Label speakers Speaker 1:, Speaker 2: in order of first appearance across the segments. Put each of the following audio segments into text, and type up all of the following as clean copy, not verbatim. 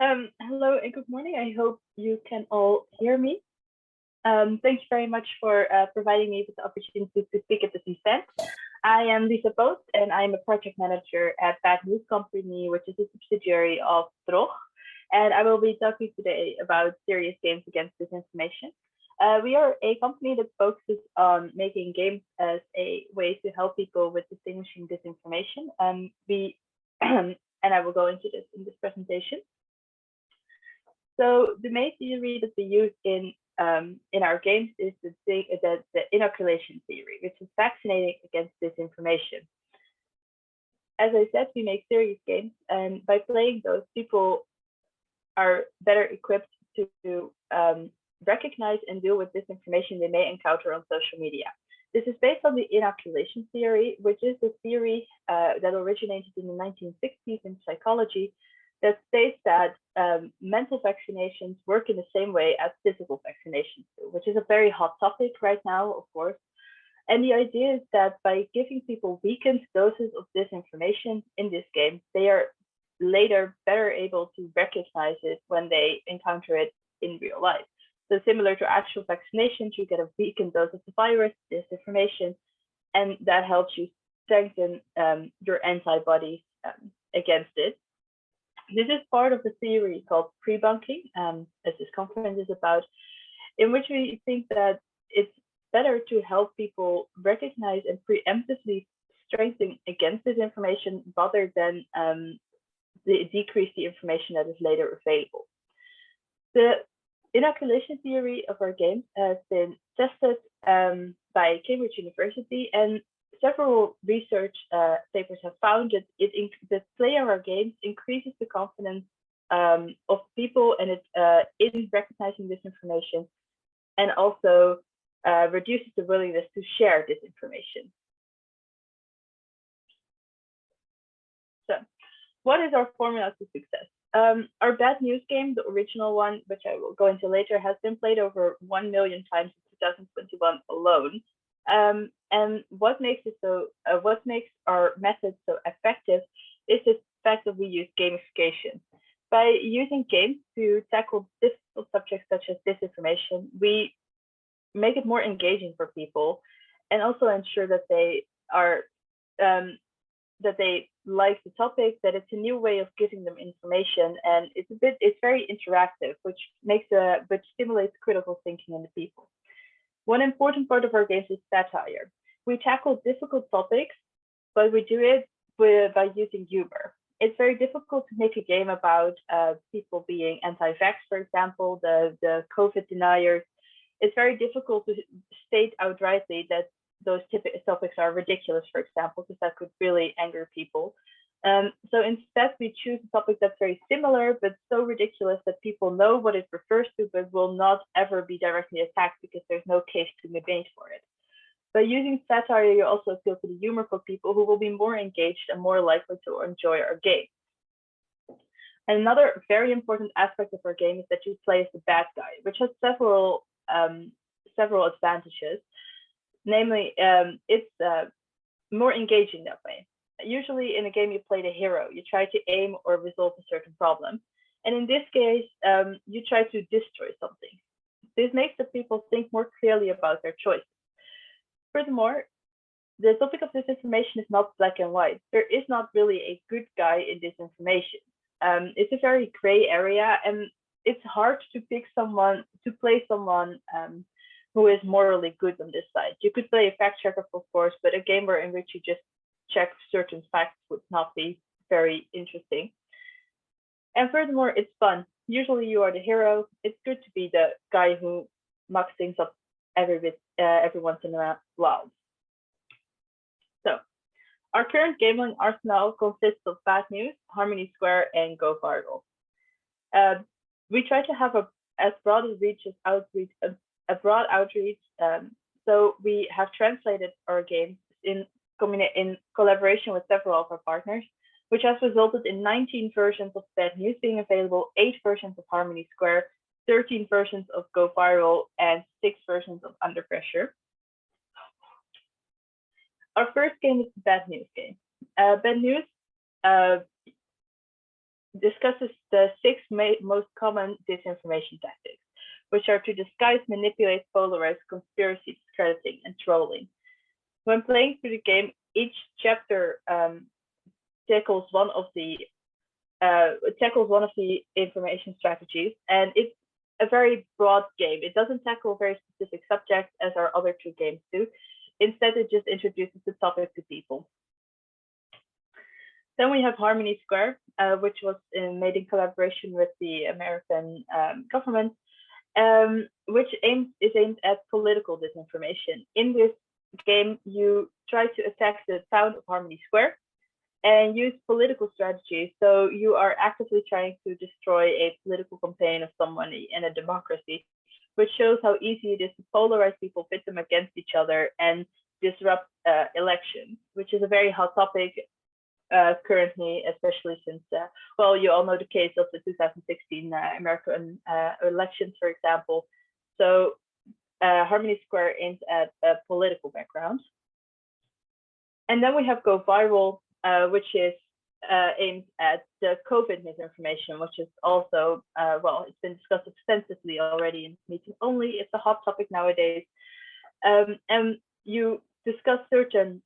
Speaker 1: Hello and good morning. I hope you can all hear me. Thank you very much for providing me with the opportunity to speak at this event. I am Lisa Poot, and I am a project manager at Bad News Company, which is a subsidiary of DROG. And I will be talking today about serious games against disinformation. We are a company that focuses on making games as a way to help people with distinguishing disinformation. And I will go into this in this presentation. So the main theory that we use in our games is the inoculation theory, which is vaccinating against disinformation. As I said, we make serious games, and by playing those, people are better equipped to recognize and deal with disinformation they may encounter on social media. This is based on the inoculation theory, which is a theory that originated in the 1960s in psychology, that states that mental vaccinations work in the same way as physical vaccinations do, which is a very hot topic right now, of course. And the idea is that by giving people weakened doses of disinformation in this game, they are later better able to recognize it when they encounter it in real life. So similar to actual vaccinations, you get a weakened dose of the virus, disinformation, and that helps you strengthen your antibodies against it. This is part of the theory called prebunking, as this conference is about, in which we think that it's better to help people recognize and preemptively strengthen against this information rather than decrease the information that is later available. The inoculation theory of our games has been tested by Cambridge University, and several research papers have found that the play of our games increases the confidence of people and in recognizing this information, and also reduces the willingness to share this information. So, what is our formula to success? Our Bad News game, the original one, which I will go into later, has been played over 1 million times in 2021 alone. And what makes our method so effective is the fact that we use gamification. By using games to tackle difficult subjects such as disinformation, we make it more engaging for people, and also ensure that they like the topic, that it's a new way of giving them information, and it's very interactive, which stimulates critical thinking in the people. One important part of our games is satire. We tackle difficult topics, but we do it by using humor. It's very difficult to make a game about people being anti-vax, for example, the COVID deniers. It's very difficult to state outrightly that those topics are ridiculous, for example, because that could really anger people. So instead, we choose a topic that's very similar, but so ridiculous that people know what it refers to, but will not ever be directly attacked because there's no case to be made for it. By using satire, you also appeal to the humor for people who will be more engaged and more likely to enjoy our game. And another very important aspect of our game is that you play as the bad guy, which has several advantages. Namely, it's more engaging that way. Usually in a game, you play the hero. You try to aim or resolve a certain problem. And in this case, you try to destroy something. This makes the people think more clearly about their choices. Furthermore, the topic of disinformation is not black and white. There is not really a good guy in disinformation. It's a very gray area, and it's hard to play someone who is morally good on this side. You could play a fact checker, of course, but a game in which you just check certain facts would not be very interesting. And furthermore, it's fun. Usually you are the hero. It's good to be the guy who mucks things up every once in a while. So, our current gaming arsenal consists of Bad News, Harmony Square, and Go Viral. We try to have as broad a broad outreach. So we have translated our games in collaboration with several of our partners, which has resulted in 19 versions of Bad News being available, 8 versions of Harmony Square, 13 versions of Go Viral, and 6 versions of Under Pressure. Our first game is the Bad News game. Bad News discusses the 6 most common disinformation tactics, which are to disguise, manipulate, polarize, conspiracy, discrediting, and trolling. When playing through the game, each chapter tackles one of the information strategies, and it's a very broad game. It doesn't tackle very specific subjects as our other 2 games do. Instead, it just introduces the topic to people. Then we have Harmony Square, which was made in collaboration with the American government, which is aimed at political disinformation. In this game, you try to attack the town of Harmony Square and use political strategies. So you are actively trying to destroy a political campaign of someone in a democracy, which shows how easy it is to polarize people, pit them against each other, and disrupt elections, which is a very hot topic currently, especially since, well, you all know the case of the 2016 American elections, for example. So Harmony Square aims at a political background. And then we have Go Viral, which is aimed at the COVID misinformation, which is also, well, it's been discussed extensively already in Meeting Only. It's a hot topic nowadays. And you discuss certain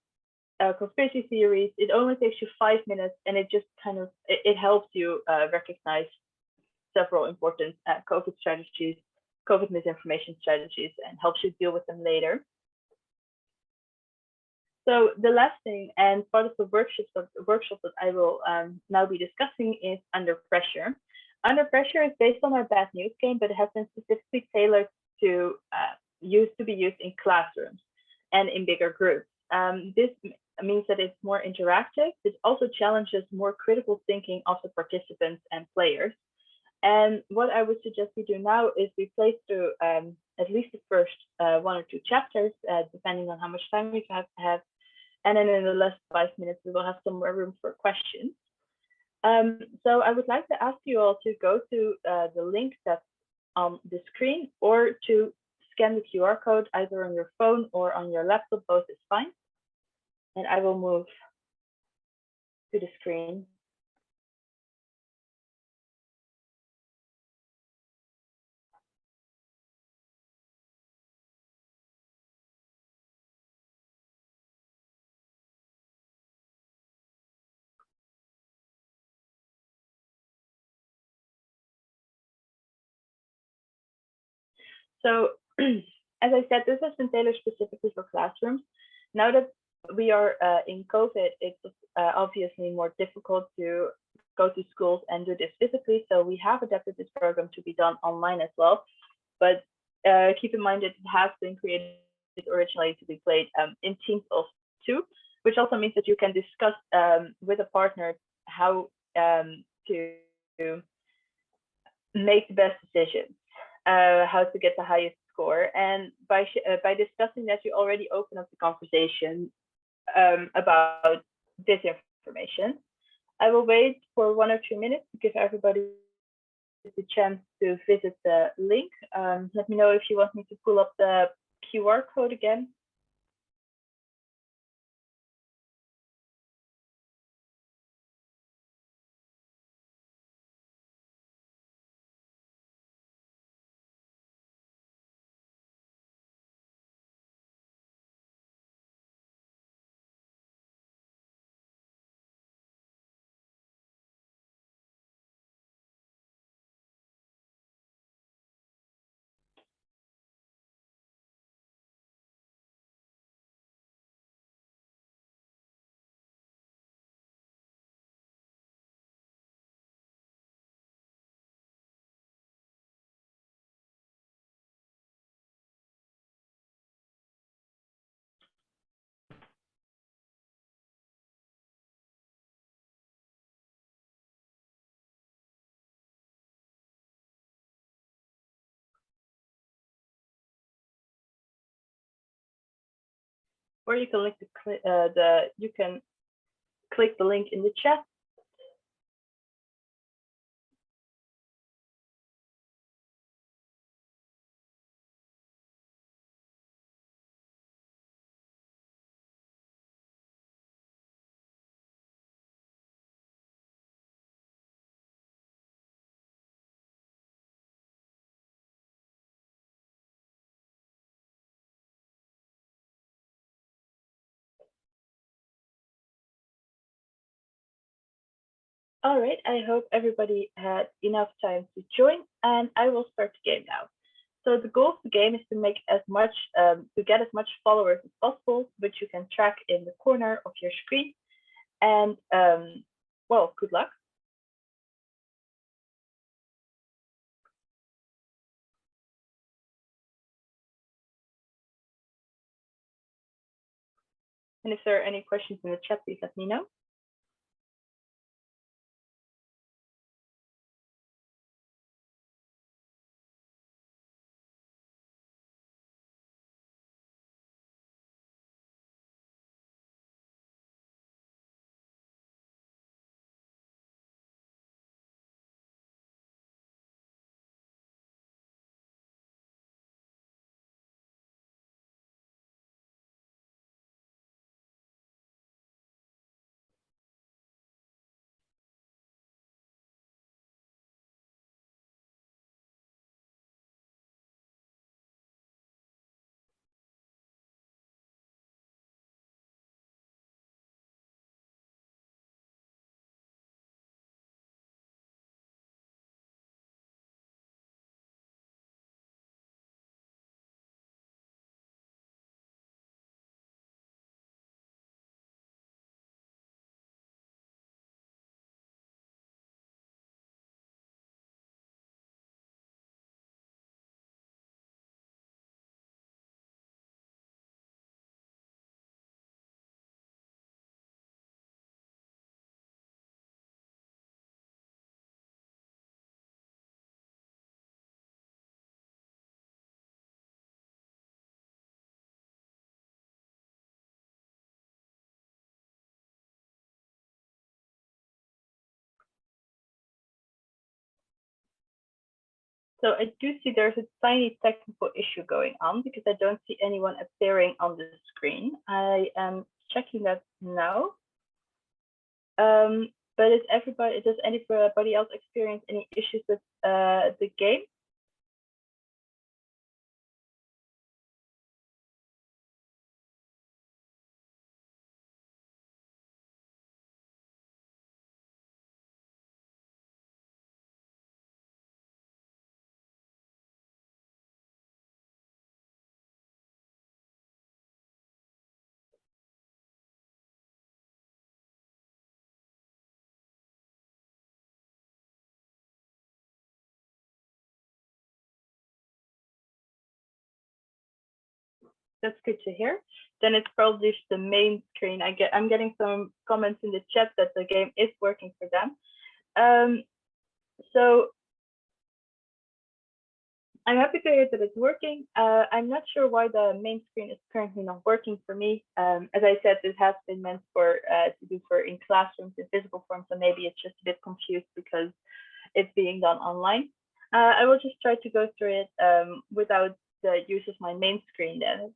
Speaker 1: conspiracy theories. It only takes you 5 minutes, and it just kind of, it helps you recognize several important COVID misinformation strategies, and helps you deal with them later. So the last thing, and part of the workshop that I will now be discussing, is Under Pressure. Under Pressure is based on our Bad News game, but it has been specifically tailored to be used in classrooms and in bigger groups. This means that it's more interactive. It also challenges more critical thinking of the participants and players. And what I would suggest we do now is we play through at least the first 1 or 2 chapters, depending on how much time we have. And then in the last 5 minutes, we will have some more room for questions. So I would like to ask you all to go to the link that's on the screen, or to scan the QR code either on your phone or on your laptop. Both is fine. And I will move to the screen. So as I said, this has been tailored specifically for classrooms. Now that we are in COVID, it's obviously more difficult to go to schools and do this physically. So we have adapted this program to be done online as well. But keep in mind that it has been created originally to be played in teams of 2, which also means that you can discuss with a partner how to make the best decisions, how to get the highest score. And by discussing that, you already open up the conversation about disinformation. I will wait for 1 or 2 minutes to give everybody the chance to visit the link. Let me know if you want me to pull up the QR code again. Or you can click the link in the chat. All right, I hope everybody had enough time to join, and I will start the game now. So the goal of the game is to make as much, to get as much followers as possible, which you can track in the corner of your screen. And well, good luck. And if there are any questions in the chat, please let me know. So I do see there's a tiny technical issue going on because I don't see anyone appearing on the screen. I am checking that now. But does anybody else experience any issues with the game? That's good to hear. Then it's probably the main screen. I'm getting some comments in the chat that the game is working for them. So I'm happy to hear that it's working. I'm not sure why the main screen is currently not working for me. As I said, this has been meant for to do for in classrooms in physical form, so maybe it's just a bit confused because it's being done online. I will just try to go through it without the use of my main screen then.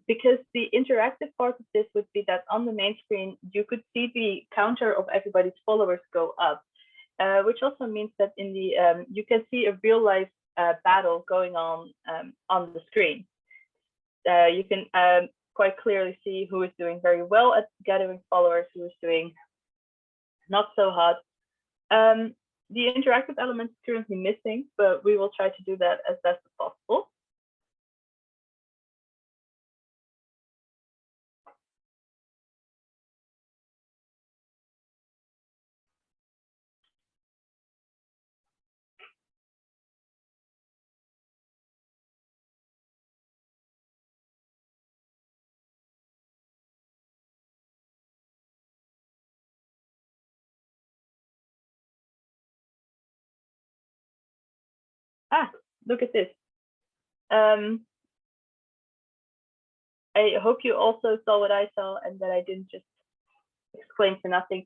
Speaker 1: Because the interactive part of this would be that on the main screen, you could see the counter of everybody's followers go up, which also means that in the you can see a real life battle going on the screen. You can quite clearly see who is doing very well at gathering followers, who is doing not so hot. The interactive element is currently missing, but we will try to do that as best as possible. Ah, look at this. I hope you also saw what I saw and that I didn't just explain for nothing.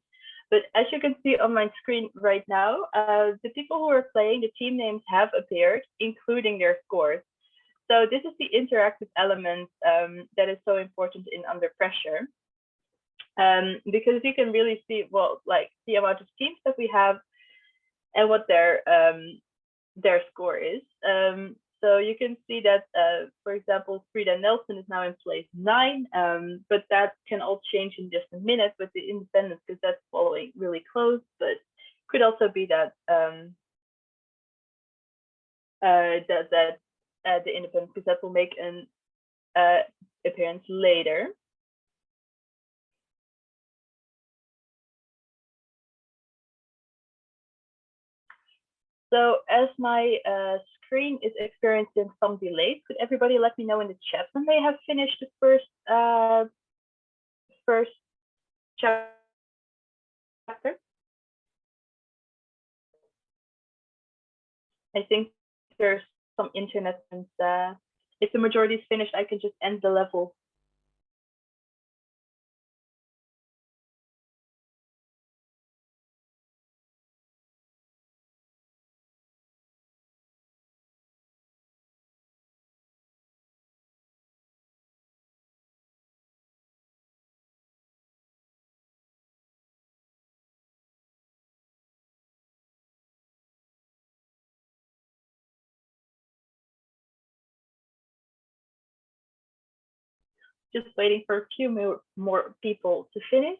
Speaker 1: But as you can see on my screen right now, the people who are playing, the team names have appeared, including their scores. So this is the interactive element that is so important in Under Pressure. Because you can really see, well, like the amount of teams that we have and what their score is. So you can see that, for example, Frida Nelson is now in place 9, but that can all change in just a minute with the independents because that's following really close. But Could also be that the independent cassette will make an appearance later. So as my screen is experiencing some delays, could everybody let me know in the chat when they have finished the first chapter? I think there's some internet, and if the majority is finished, I can just end the level. Just waiting for a few more people to finish.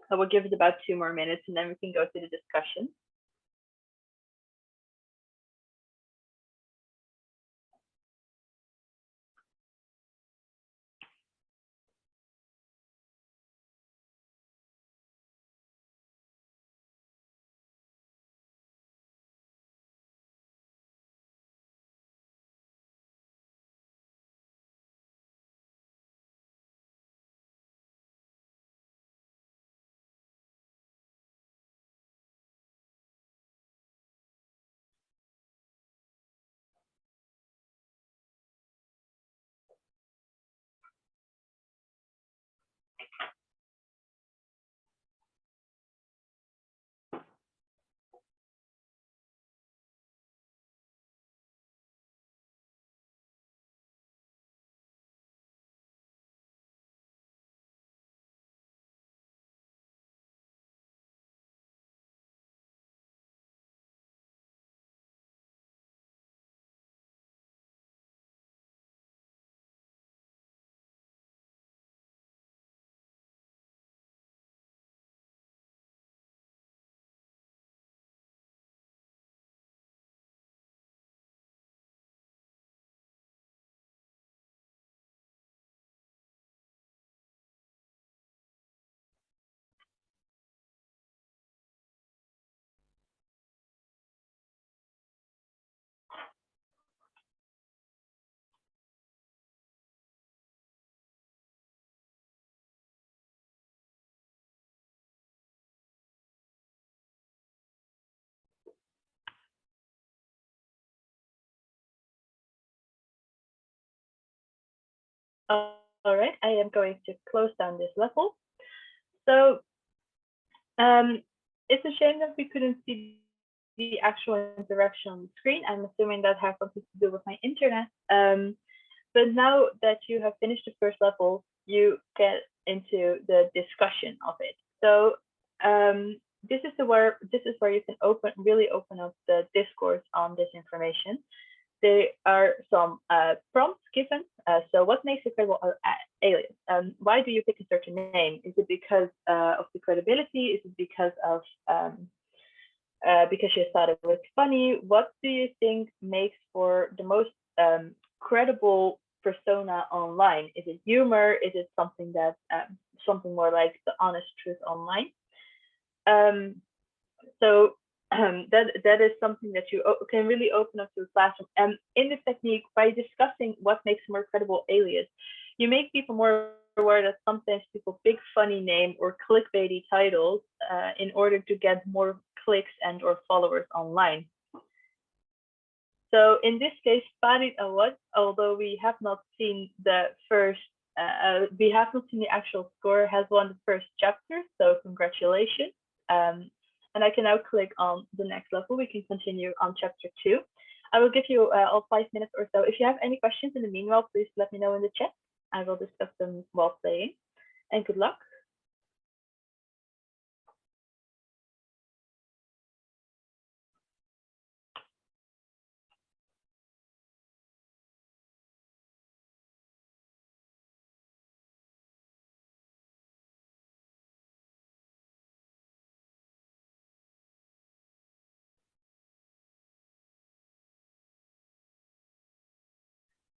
Speaker 1: I will give it about 2 more minutes, and then we can go to the discussion. All right, I am going to close down this level. So it's a shame that we couldn't see the actual interaction on the screen. I'm assuming that has something to do with my internet. But now that you have finished the first level, you get into the discussion of it. So this is where you can really open up the discourse on this information. There are some prompts given. So what makes a credible alias? Why do you pick a certain name? Is it because of the credibility? Is it because you thought it was funny? What do you think makes for the most credible persona online? Is it humor? Is it something that something more like the honest truth online? So that is something that you can really open up to the classroom. And in this technique, by discussing what makes a more credible alias, you make people more aware that sometimes people pick funny name or clickbaity titles in order to get more clicks and or followers online. So in this case, Farid Awad, although we have not seen the actual score, has won the first chapter. So congratulations. And I can now click on the next level. We can continue on chapter 2. I will give you all 5 minutes or so. If you have any questions in the meanwhile, please let me know in the chat. I will discuss them while playing. And good luck.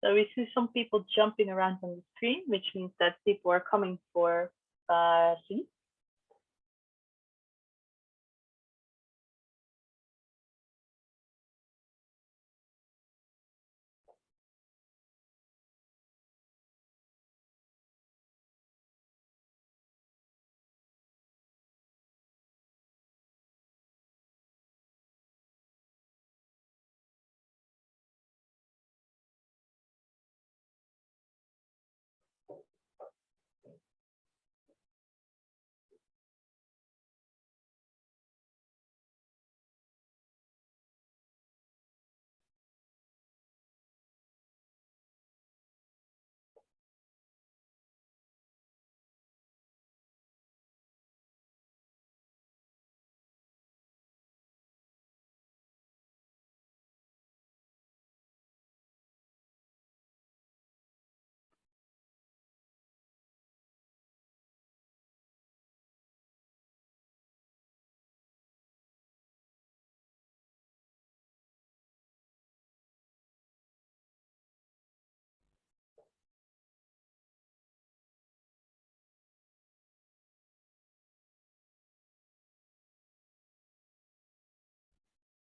Speaker 1: So we see some people jumping around on the screen, which means that people are coming for Paris.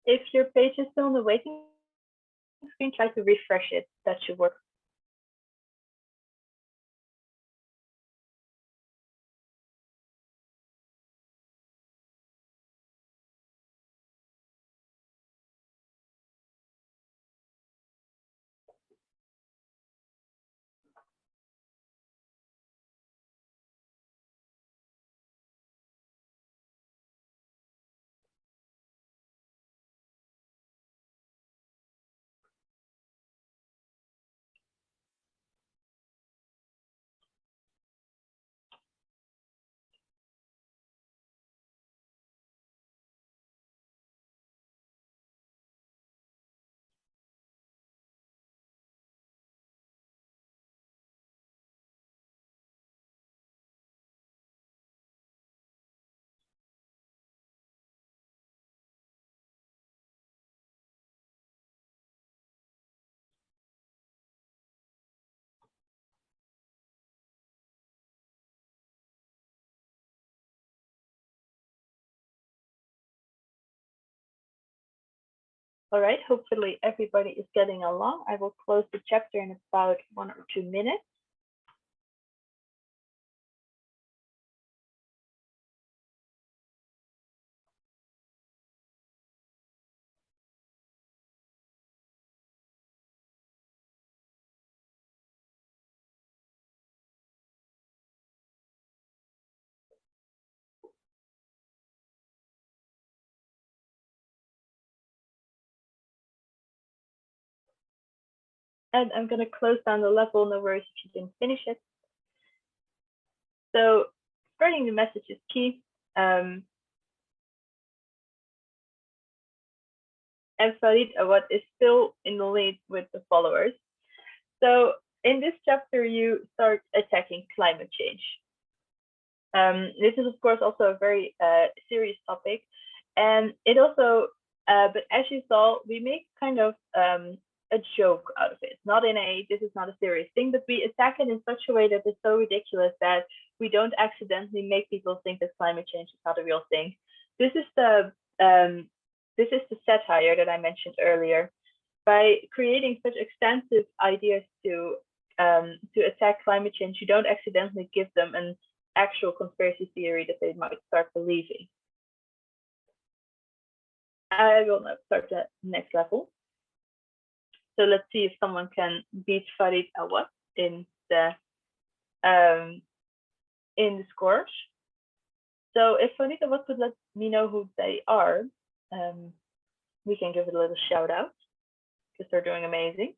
Speaker 1: If your page is still on the waiting screen, try to refresh it. That should work. All right, hopefully everybody is getting along. I will close the chapter in about 1 or 2 minutes. And I'm going to close down the level, no worries if you didn't finish it. So spreading the message is key. And Farid Awad is still in the lead with the followers. So in this chapter, you start attacking climate change. This is, of course, also a very serious topic. And it also, but as you saw, we make kind of a joke out of it. Not in a, this is not a serious thing, but we attack it in such a way that it's so ridiculous that we don't accidentally make people think that climate change is not a real thing. This is the satire that I mentioned earlier. By creating such extensive ideas to attack climate change, you don't accidentally give them an actual conspiracy theory that they might start believing. I will now start the next level. So let's see if someone can beat Farid Awad in the scores. So if Farid Awad could let me know who they are, we can give it a little shout out. because they're doing amazing.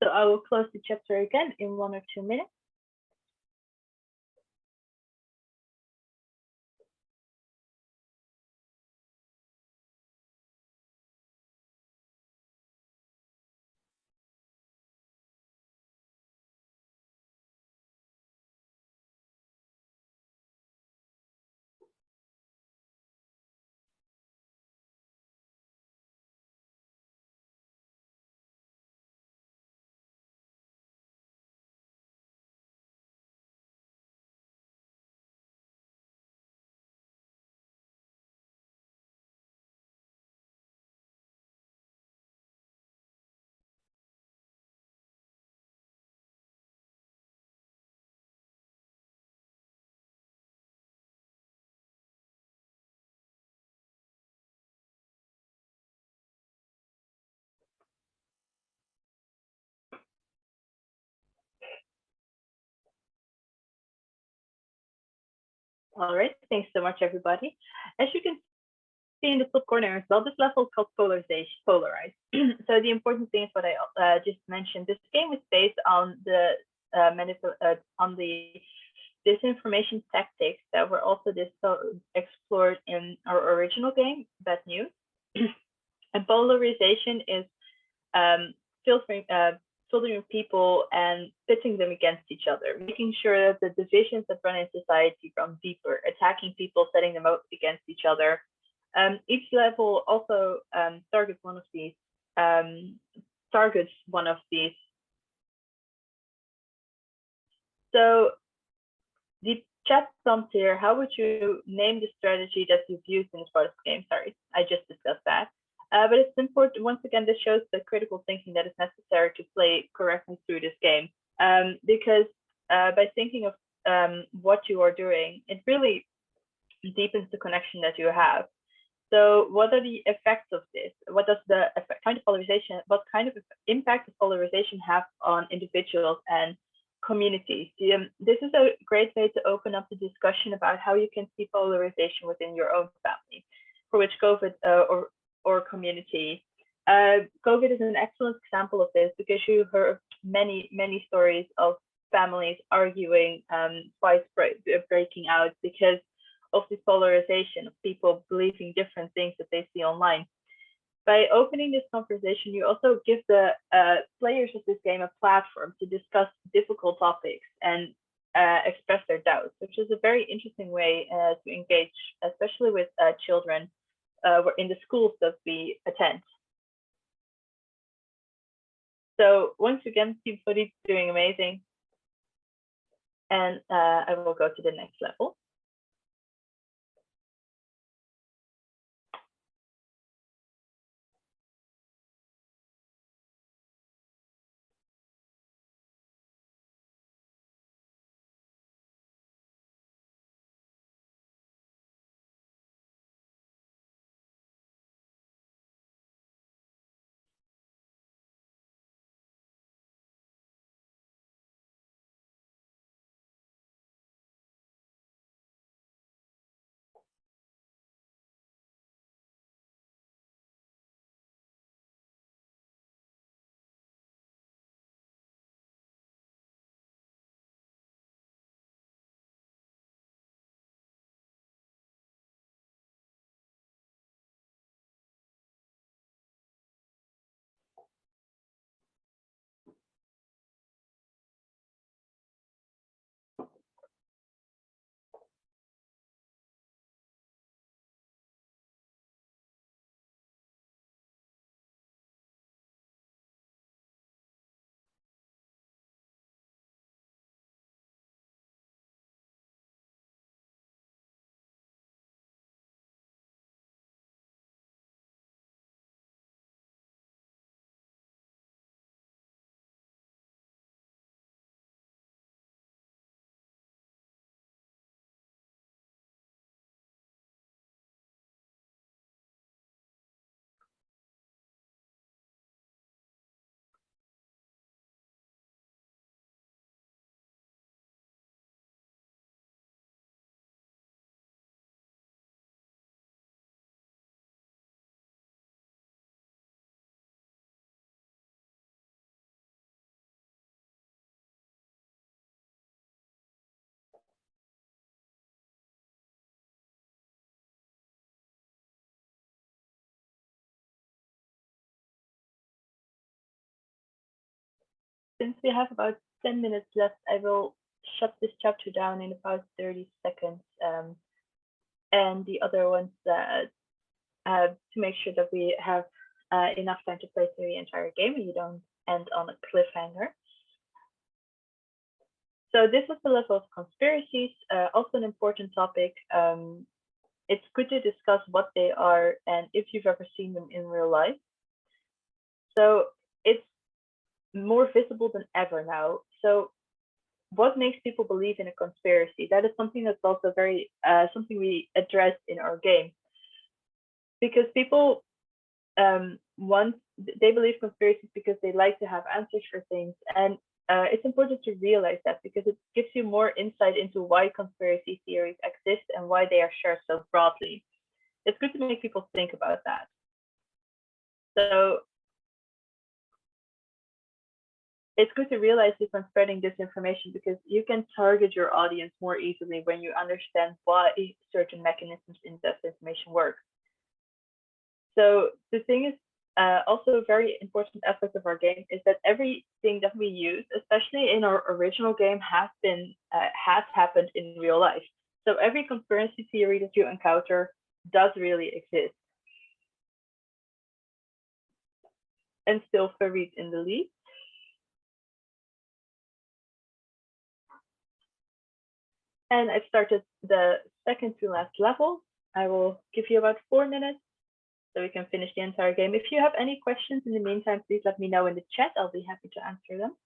Speaker 1: So I will close the chapter again in 1 or 2 minutes. All right, thanks so much, everybody. As you can see in the top corner as well, this level is called polarization, polarized. So the important thing is what I just mentioned. This game is based on the on the disinformation tactics that were also explored in our original game, Bad News. And polarization is filtering people and pitting them against each other, making sure that the divisions that run in society run deeper, attacking people, setting them up against each other. Each level also targets one of these. So the chat prompts here, how would you name the strategy that you've used in this part of the game? Sorry, I just discussed that. But it's important, once again, this shows the critical thinking that is necessary to play correctly through this game. Because by thinking of what you are doing, it really deepens the connection that you have. So what are the effects of this? What does the what kind of impact does polarization have on individuals and communities? This is a great way to open up the discussion about how you can see polarization within your own family, for which COVID or community. COVID is an excellent example of this because you heard many stories of families arguing, fights breaking out because of this polarization of people believing different things that they see online. By opening this conversation, you also give the players of this game a platform to discuss difficult topics and express their doubts, which is a very interesting way to engage, especially with children in the schools that we attend. So once again, Team Footy is doing amazing. And I will go to the next level. Since we have about 10 minutes left, I will shut this chapter down in about 30 seconds. And the other ones to make sure that we have enough time to play through the entire game and you don't end on a cliffhanger. So this is the level of conspiracies, also an important topic. It's good to discuss what they are and if you've ever seen them in real life. So it's more visible than ever now. So what makes people believe in a conspiracy? That is something that's also very something we addressed in our game, because people they believe conspiracies because they like to have answers for things, and it's important to realize that because it gives you more insight into why conspiracy theories exist and why they are shared so broadly. It's good to make people think about that. So it's good to realize this when spreading disinformation, because you can target your audience more easily when you understand why certain mechanisms in disinformation work. So the thing is, also a very important aspect of our game is that everything that we use, especially in our original game, has happened in real life. So every conspiracy theory that you encounter does really exist. And still Farid in the lead. And I've started the second to last level. I will give you about 4 minutes so we can finish the entire game. If you have any questions in the meantime, please let me know in the chat. I'll be happy to answer them.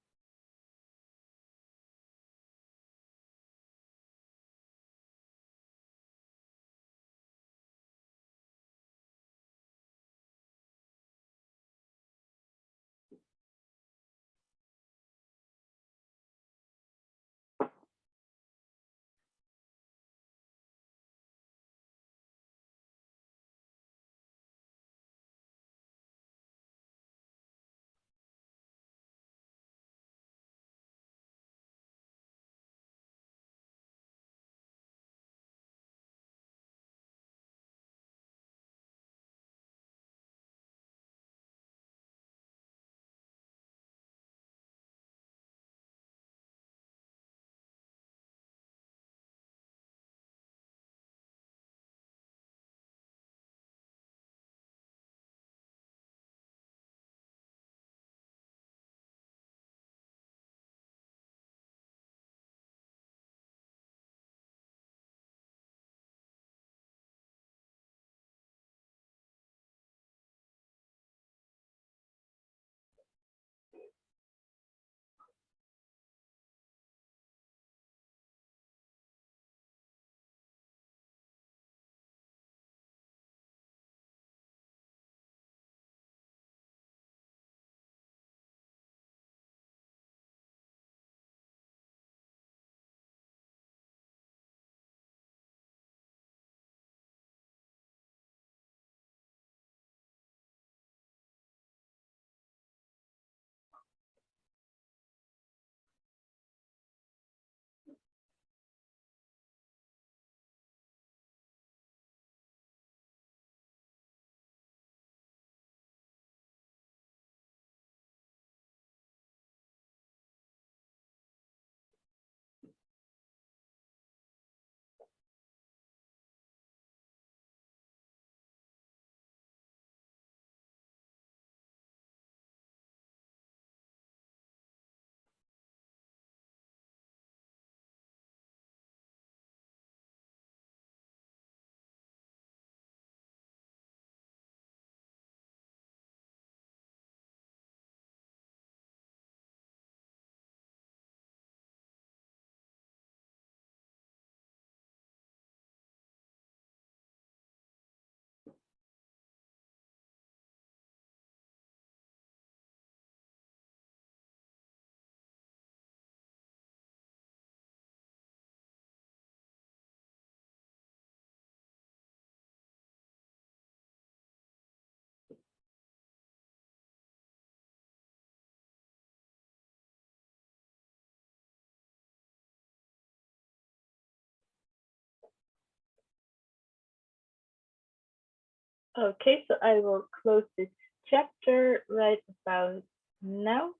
Speaker 1: Okay, so I will close this chapter right about now.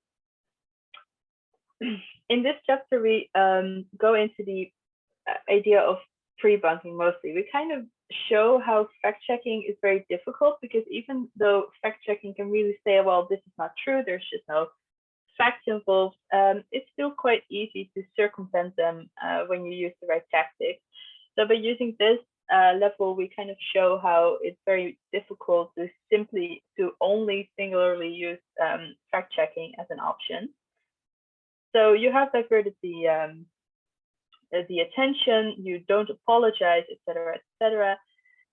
Speaker 1: In this chapter, we go into the idea of pre-bunking mostly. We kind of show how fact-checking is very difficult, because even though fact-checking can really say, well, this is not true, there's just no facts involved, it's still quite easy to circumvent them when you use the right tactics. So by using this level, we kind of show how it's very difficult to only singularly use fact-checking as an option. So you have diverted the attention, you don't apologize, etc.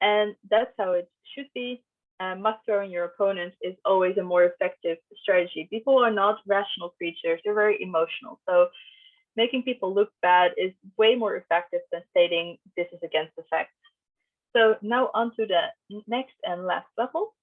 Speaker 1: And that's how it should be. Must throwing your opponents is always a more effective strategy. People are not rational creatures, they're very emotional. So making people look bad is way more effective than stating this is against the facts. So now on to the next and last level.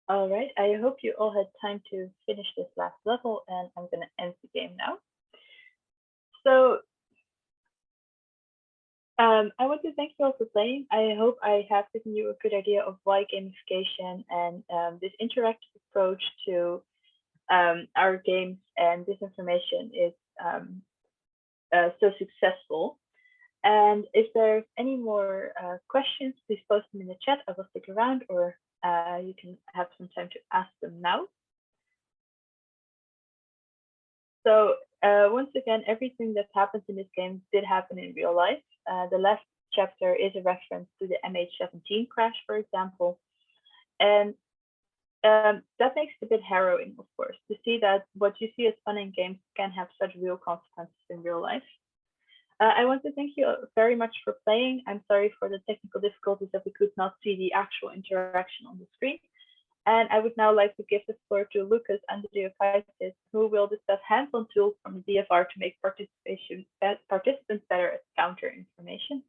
Speaker 1: All right, I hope you all had time to finish this last level, and I'm going to end the game now. So I want to thank you all for playing. I hope I have given you a good idea of why gamification and this interactive approach to our games and disinformation is so successful. And if there's any more questions, please post them in the chat. I will stick around, or you can have some time to ask them now. So once again, everything that happens in this game did happen in real life. The last chapter is a reference to the MH17 crash, for example. And that makes it a bit harrowing, of course, to see that what you see as fun in games can have such real consequences in real life. I want to thank you very much for playing. I'm sorry for the technical difficulties that we could not see the actual interaction on the screen. And I would now like to give the floor to Lucas Andriukaitis, who will discuss hands-on tools from the DFR to make participants better at counter information.